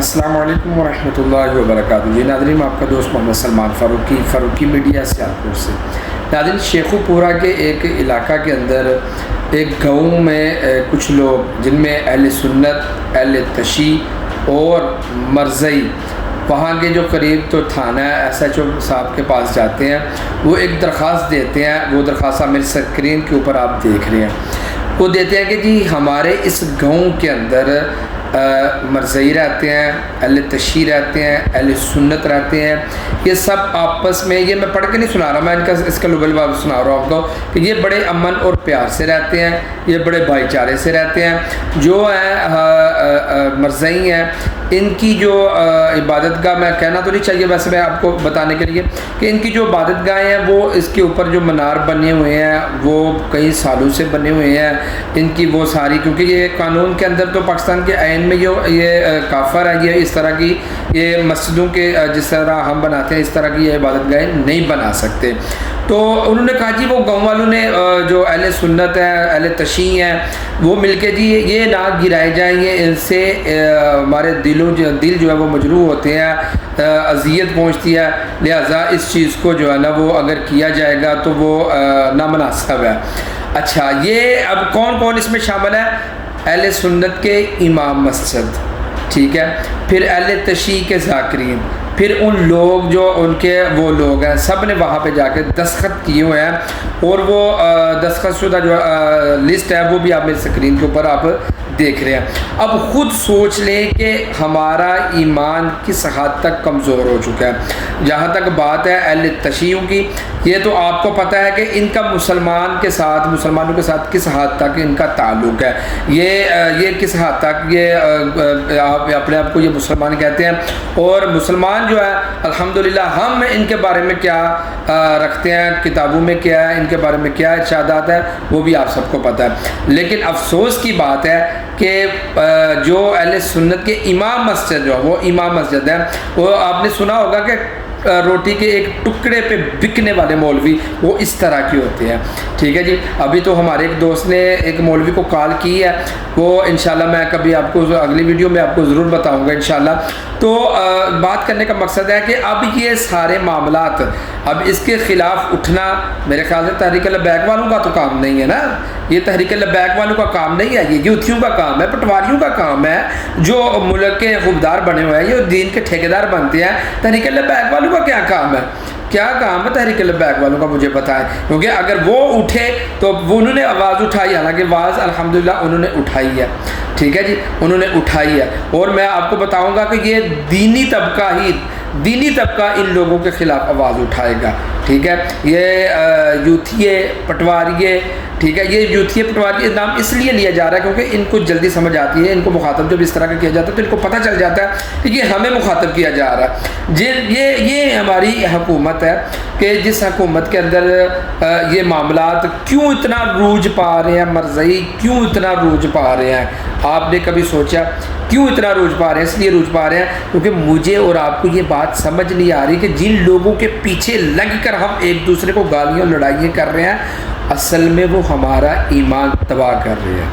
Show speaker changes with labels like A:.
A: السلام علیکم ورحمۃ اللہ وبرکاتہ۔ جی ناظرین، میں آپ کا دوست محمد سلمان فاروقی میڈیا سے آپ کو سے ناظرین، شیخو پورہ کے ایک علاقہ کے اندر ایک گاؤں میں کچھ لوگ جن میں اہل سنت، اہل تشیع اور مرزئی، وہاں کے جو قریب تو تھانہ ایس ایچ او صاحب کے پاس جاتے ہیں، وہ ایک درخواست دیتے ہیں۔ وہ درخواست میری اسکرین کے اوپر آپ دیکھ رہے ہیں۔ وہ دیتے ہیں کہ جی ہمارے اس گاؤں کے اندر مرزئی رہتے ہیں، اہل تشیع رہتے ہیں، اہل سنت رہتے ہیں، یہ سب آپس میں، یہ میں پڑھ کے نہیں سنا رہا، میں اس کا لغوی باب سنا رہا ہوں آپ کو، کہ یہ بڑے امن اور پیار سے رہتے ہیں، یہ بڑے بھائی چارے سے رہتے ہیں۔ جو ہیں مرزئی ہیں، ان کی جو عبادت گاہ، میں کہنا تو نہیں چاہیے ویسے، میں آپ کو بتانے کے لیے کہ ان کی جو عبادت گاہیں ہیں، وہ اس کے اوپر جو منار بنے ہوئے ہیں وہ کئی سالوں سے بنے ہوئے ہیں۔ ان کی وہ ساری، کیونکہ یہ قانون کے اندر تو پاکستان کے آئین میں یہ کافر ہے، یہ اس طرح کی، یہ مسجدوں کے جس طرح ہم بناتے ہیں اس طرح کی یہ عبادت گاہیں نہیں بنا سکتے۔ تو انہوں نے کہا جی وہ گاؤں والوں نے، جو اہل سنت ہیں، اہل تشیع ہیں، وہ مل کے جی یہ نہ گرائے جائیں گے، ان سے ہمارے دل جو ہے وہ مجروح ہوتے ہیں، اذیت پہنچتی ہے، لہٰذا اس چیز کو جو ہے نا وہ اگر کیا جائے گا تو وہ نامناسب ہے۔ اچھا، یہ اب کون کون اس میں شامل ہے؟ اہل سنت کے امام مسجد، ٹھیک ہے، پھر اہل تشیع کے ذاکرین، پھر ان لوگ جو ان کے وہ لوگ ہیں، سب نے وہاں پہ جا کے دستخط کیے ہوئے ہیں، اور وہ دستخط شدہ جو لسٹ ہے وہ بھی آپ میری اسکرین کے اوپر آپ دیکھ رہے ہیں۔ اب خود سوچ لیں کہ ہمارا ایمان کس حد تک کمزور ہو چکا ہے۔ جہاں تک بات ہے اہل تشیع کی، یہ تو آپ کو پتہ ہے کہ ان کا مسلمانوں کے ساتھ کس حد تک ان کا تعلق ہے، یہ کس حد تک یہ آپ اپنے آپ کو یہ مسلمان کہتے ہیں، اور مسلمان جو ہے الحمدللہ ہم ان کے بارے میں کیا رکھتے ہیں، کتابوں میں کیا ہے، ان کے بارے میں کیا ارشادات ہے، وہ بھی آپ سب کو پتہ ہے۔ لیکن افسوس کی بات ہے کہ جو اہل سنت کے امام مسجد جو وہ امام مسجد ہیں، وہ آپ نے سنا ہوگا کہ روٹی کے ایک ٹکڑے پہ بکنے والے مولوی وہ اس طرح کے ہوتے ہیں، ٹھیک ہے جی۔ ابھی تو ہمارے ایک دوست نے ایک مولوی کو کال کی ہے، وہ انشاءاللہ میں کبھی آپ کو اگلی ویڈیو میں آپ کو ضرور بتاؤں گا انشاءاللہ۔ تو بات کرنے کا مقصد ہے کہ اب یہ سارے معاملات، اب اس کے خلاف اٹھنا میرے خیال سے تحریک لبیک والوں کا تو کام نہیں ہے نا، یہ تحریک لبیک والوں کا کام نہیں ہے، یہ یوتھیوں کا کام ہے، پٹواریوں کا کام ہے، جو ملک کے خوبدار بنے ہوئے ہیں، یہ دین کے ٹھیکیدار بنتے ہیں۔ تحریک لبیک والوں کا کیا کام ہے؟ کیا کام ہے تحریک لبیک والوں کا، مجھے بتائیں، کیونکہ اگر وہ اٹھے تو انہوں نے آواز اٹھائی، حالانکہ آواز الحمدللہ انہوں نے اٹھائی ہے، ٹھیک ہے جی، انہوں نے اٹھائی ہے، اور میں آپ کو بتاؤں گا کہ یہ دینی طبقہ ان لوگوں کے خلاف آواز اٹھائے گا، ٹھیک ہے۔ یہ یوتھیے پٹواریے، ٹھیک ہے، یہ یوتھیے پٹواریے نام اس لیے لیا جا رہا ہے کیونکہ ان کو جلدی سمجھ آتی ہے، ان کو مخاطب جب اس طرح کا کیا جاتا ہے تو ان کو پتہ چل جاتا ہے کہ یہ ہمیں مخاطب کیا جا رہا ہے۔ یہ ہماری حکومت ہے کہ جس حکومت کے اندر یہ معاملات کیوں اتنا روج پا رہے ہیں، مرزئی کیوں اتنا روج پا رہے ہیں، آپ نے کبھی سوچا کیوں اتنا روج پا رہے ہیں؟ اس لیے روج پا رہے ہیں کیونکہ مجھے اور آپ کو یہ بات سمجھ نہیں آ رہی کہ جن لوگوں کے پیچھے لگ کر ہم ایک دوسرے کو گالیاں لڑائیاں کر رہے ہیں، اصل میں وہ ہمارا ایمان تباہ کر رہے ہیں۔